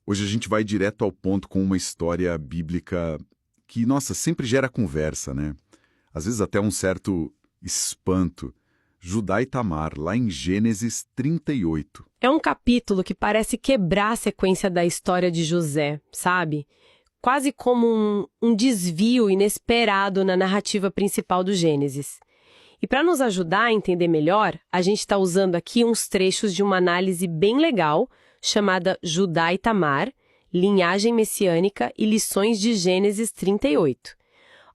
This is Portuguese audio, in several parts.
Hoje a gente vai direto ao ponto com uma história bíblica que, nossa, sempre gera conversa, né? Às vezes até um certo espanto. Judá e Tamar, lá em Gênesis 38. É um capítulo que parece quebrar a sequência da história de José, sabe? Quase como um desvio inesperado na narrativa principal do Gênesis. E para nos ajudar a entender melhor, a gente está usando aqui uns trechos de uma análise bem legal, chamada Judá e Tamar, Linhagem Messiânica e Lições de Gênesis 38.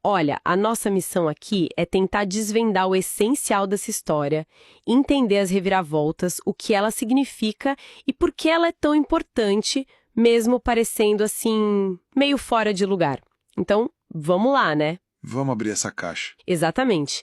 Olha, a nossa missão aqui é tentar desvendar o essencial dessa história, entender as reviravoltas, o que ela significa e por que ela é tão importante, mesmo parecendo assim, meio fora de lugar. Então, vamos lá, né? Vamos abrir essa caixa. Exatamente.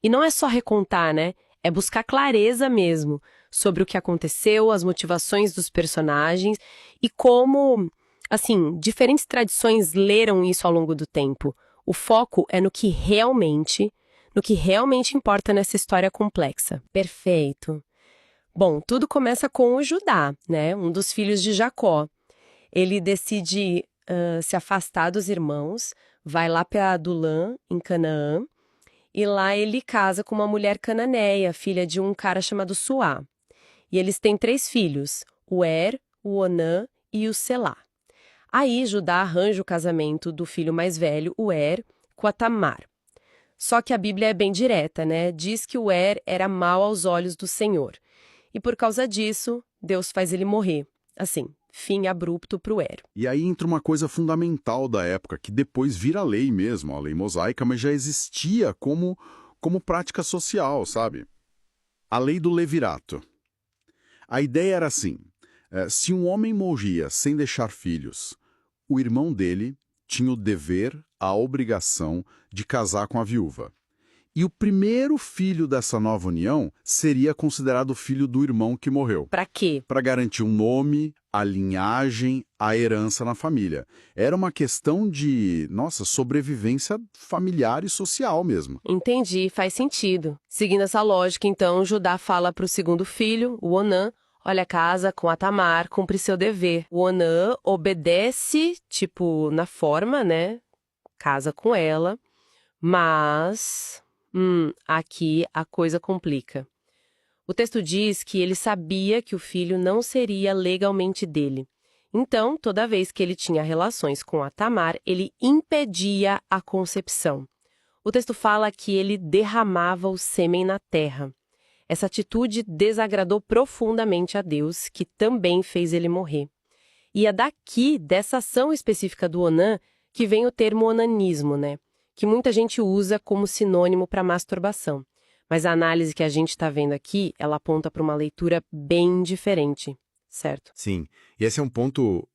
E não é só recontar, né? É buscar clareza mesmo sobre o que aconteceu, as motivações dos personagens e como, assim, diferentes tradições leram isso ao longo do tempo. O foco é no que realmente importa nessa história complexa. Perfeito. Bom, tudo começa com o Judá, né? Um dos filhos de Jacó. Ele decide se afastar dos irmãos, vai lá para Adulã, em Canaã, e lá ele casa com uma mulher cananeia, filha de um cara chamado Suá. E eles têm 3 filhos, o Er, o Onã e o Selá. Aí Judá arranja o casamento do filho mais velho, o Er, com a Tamar. Só que a Bíblia é bem direta, né? Diz que o Er era mau aos olhos do Senhor. E por causa disso, Deus faz ele morrer. Assim, fim abrupto para o Er. E aí entra uma coisa fundamental da época, que depois vira lei mesmo, a lei mosaica, mas já existia como prática social, sabe? A lei do levirato. A ideia era assim, se um homem morria sem deixar filhos, o irmão dele tinha o dever, a obrigação de casar com a viúva. E o primeiro filho dessa nova união seria considerado filho do irmão que morreu. Para quê? Para garantir um nome, a linhagem, a herança na família. Era uma questão de, sobrevivência familiar e social mesmo. Entendi, faz sentido. Seguindo essa lógica, então, Judá fala para o segundo filho, o Onã, olha, casa com a Tamar, cumpre seu dever. O Onã obedece, na forma, né? Casa com ela, mas aqui a coisa complica. O texto diz que ele sabia que o filho não seria legalmente dele. Então, toda vez que ele tinha relações com a Tamar, ele impedia a concepção. O texto fala que ele derramava o sêmen na terra. Essa atitude desagradou profundamente a Deus, que também fez ele morrer. E é daqui, dessa ação específica do Onã, que vem o termo onanismo, né? Que muita gente usa como sinônimo para masturbação. Mas a análise que a gente está vendo aqui, ela aponta para uma leitura bem diferente, certo? Sim, e esse é um ponto,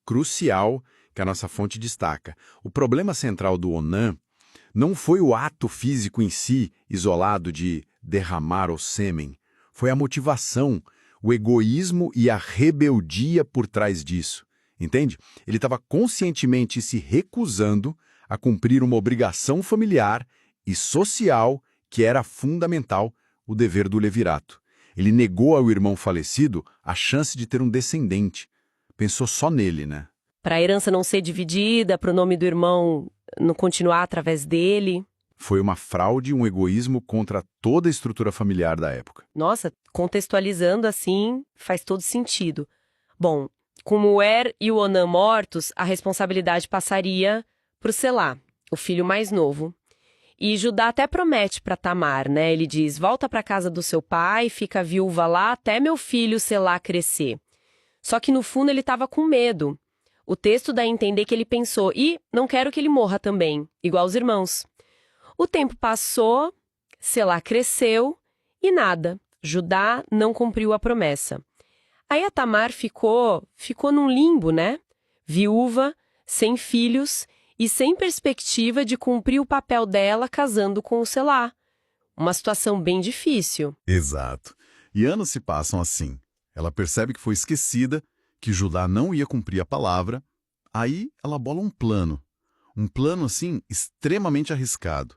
crucial que a nossa fonte destaca. O problema central do Onã não foi o ato físico em si, isolado de derramar o sêmen. Foi a motivação, o egoísmo e a rebeldia por trás disso. Entende? Ele estava conscientemente se recusando a cumprir uma obrigação familiar e social que era fundamental, o dever do levirato. Ele negou ao irmão falecido a chance de ter um descendente. Pensou só nele, né? Para a herança não ser dividida, para o nome do irmão não continuar através dele. Foi uma fraude, um egoísmo contra toda a estrutura familiar da época. Nossa, contextualizando assim, faz todo sentido. Bom, com o Er e o Onã mortos, a responsabilidade passaria para o Selá, o filho mais novo. E Judá até promete para Tamar, né? Ele diz, volta para casa do seu pai, fica viúva lá até meu filho Selá crescer. Só que no fundo ele estava com medo. O texto dá a entender que ele pensou, não quero que ele morra também, igual os irmãos. O tempo passou, Selá cresceu e nada. Judá não cumpriu a promessa. Aí a Tamar ficou num limbo, né? Viúva, sem filhos e sem perspectiva de cumprir o papel dela casando com o Selá. Uma situação bem difícil. Exato. E anos se passam assim. Ela percebe que foi esquecida, que Judá não ia cumprir a palavra. Aí ela bola um plano. Um plano, extremamente arriscado.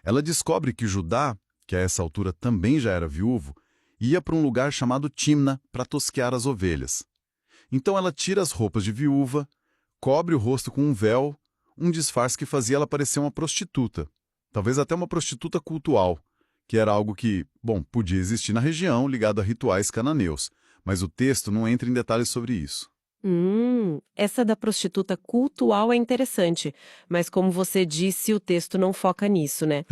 Ela descobre que Judá, que a essa altura também já era viúvo, ia para um lugar chamado Timna para tosquear as ovelhas. Então ela tira as roupas de viúva, cobre o rosto com um véu, um disfarce que fazia ela parecer uma prostituta. Talvez até uma prostituta cultual, que era algo que, bom, podia existir na região, ligado a rituais cananeus. Mas o texto não entra em detalhes sobre isso. Essa da prostituta cultual é interessante, mas como você disse, o texto não foca nisso, né?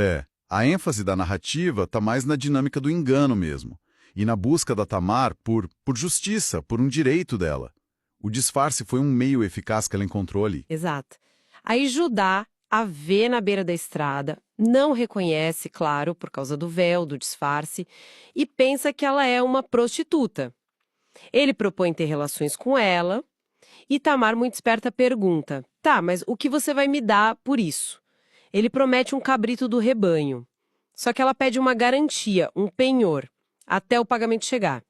A ênfase da narrativa está mais na dinâmica do engano mesmo, e na busca da Tamar por justiça, por um direito dela. O disfarce foi um meio eficaz que ela encontrou ali. Exato. Aí Judá a vê na beira da estrada, não reconhece, claro, por causa do véu, do disfarce, e pensa que ela é uma prostituta. Ele propõe ter relações com ela, e Tamar, muito esperta, pergunta: tá, mas o que você vai me dar por isso? Ele promete um cabrito do rebanho. Só que ela pede uma garantia, um penhor, até o pagamento chegar.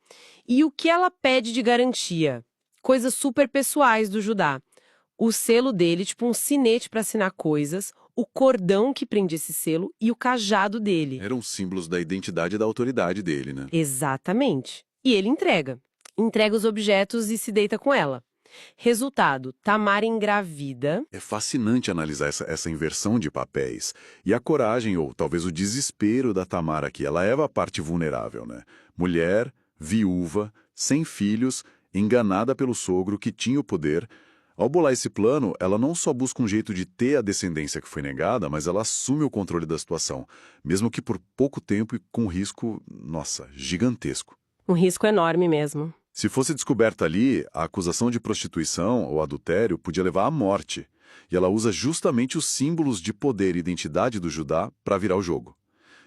E o que ela pede de garantia? Coisas super pessoais do Judá. O selo dele, tipo um sinete para assinar coisas, o cordão que prende esse selo e o cajado dele. Eram símbolos da identidade e da autoridade dele, né? Exatamente. E ele entrega. Entrega os objetos e se deita com ela. Resultado, Tamar engravida. É fascinante analisar essa inversão de papéis. E a coragem, ou talvez o desespero da Tamar aqui. Ela é a parte vulnerável, né? Mulher, viúva, sem filhos, enganada pelo sogro que tinha o poder. Ao bolar esse plano, ela não só busca um jeito de ter a descendência que foi negada, mas ela assume o controle da situação, mesmo que por pouco tempo e com risco, gigantesco. Um risco enorme mesmo. Se fosse descoberta ali, a acusação de prostituição ou adultério podia levar à morte. E ela usa justamente os símbolos de poder e identidade do Judá para virar o jogo.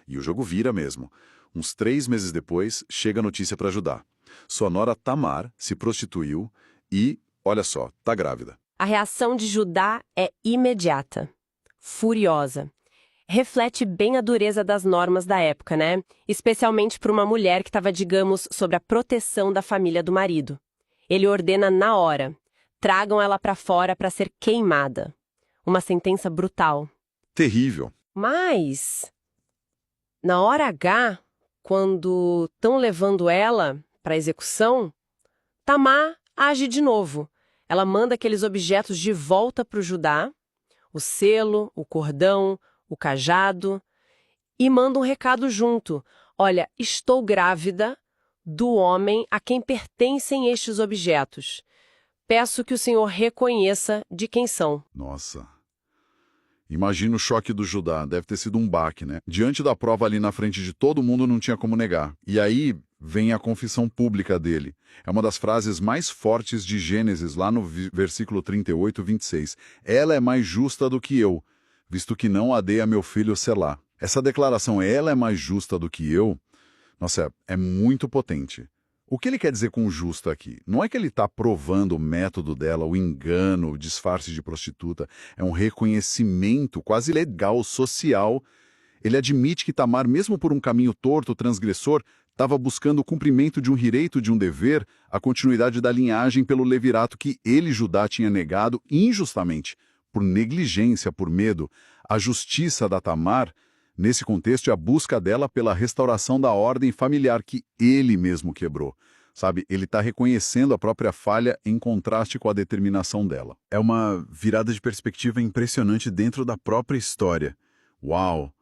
E o jogo vira mesmo. Uns 3 meses depois, chega a notícia para Judá. Sua nora Tamar se prostituiu e, olha só, tá grávida. A reação de Judá é imediata, furiosa. Reflete bem a dureza das normas da época, né? Especialmente para uma mulher que estava, digamos, sob a proteção da família do marido. Ele ordena na hora: tragam ela para fora para ser queimada. Uma sentença brutal. Terrível. Mas, na hora H, quando estão levando ela para execução, Tamar age de novo. Ela manda aqueles objetos de volta para o Judá, o selo, o cordão, o cajado, e manda um recado junto. Olha, estou grávida do homem a quem pertencem estes objetos. Peço que o Senhor reconheça de quem são. Nossa. Imagina o choque do Judá. Deve ter sido um baque, né? Diante da prova ali na frente de todo mundo, não tinha como negar. E aí vem a confissão pública dele. É uma das frases mais fortes de Gênesis, lá no versículo 38, 26. Ela é mais justa do que eu, visto que não a dei a meu filho Selá. Essa declaração, ela é mais justa do que eu, é muito potente. O que ele quer dizer com justo aqui? Não é que ele está provando o método dela, o engano, o disfarce de prostituta. É um reconhecimento quase legal, social. Ele admite que Tamar, mesmo por um caminho torto, transgressor, estava buscando o cumprimento de um direito, de um dever, a continuidade da linhagem pelo levirato que ele, Judá, tinha negado injustamente, por negligência, por medo. A justiça da Tamar, nesse contexto, é a busca dela pela restauração da ordem familiar que ele mesmo quebrou. Sabe, ele está reconhecendo a própria falha em contraste com a determinação dela. É uma virada de perspectiva impressionante dentro da própria história. Uau!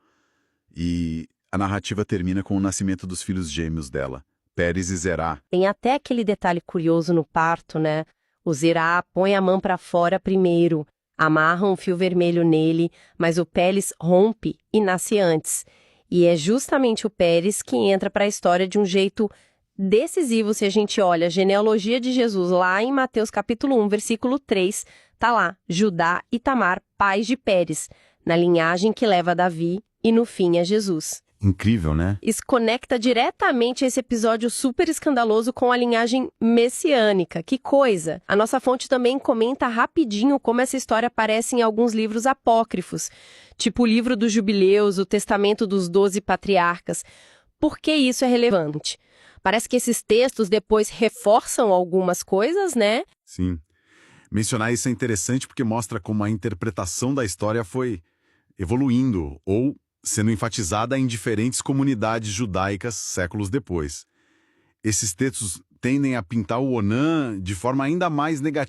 E a narrativa termina com o nascimento dos filhos gêmeos dela, Pérez e Zerá. Tem até aquele detalhe curioso no parto, né? O Zerá põe a mão para fora primeiro, amarra um fio vermelho nele, mas o Pérez rompe e nasce antes. E é justamente o Pérez que entra para a história de um jeito decisivo. Se a gente olha a genealogia de Jesus lá em Mateus capítulo 1, versículo 3, tá lá, Judá e Tamar, pais de Pérez, na linhagem que leva a Davi e no fim a Jesus. Incrível, né? Isso conecta diretamente esse episódio super escandaloso com a linhagem messiânica. Que coisa! A nossa fonte também comenta rapidinho como essa história aparece em alguns livros apócrifos, tipo o livro dos Jubileus, o Testamento dos 12 Patriarcas. Por que isso é relevante? Parece que esses textos depois reforçam algumas coisas, né? Sim. Mencionar isso é interessante porque mostra como a interpretação da história foi evoluindo ou sendo enfatizada em diferentes comunidades judaicas séculos depois. Esses textos tendem a pintar o Onan de forma ainda mais negativa.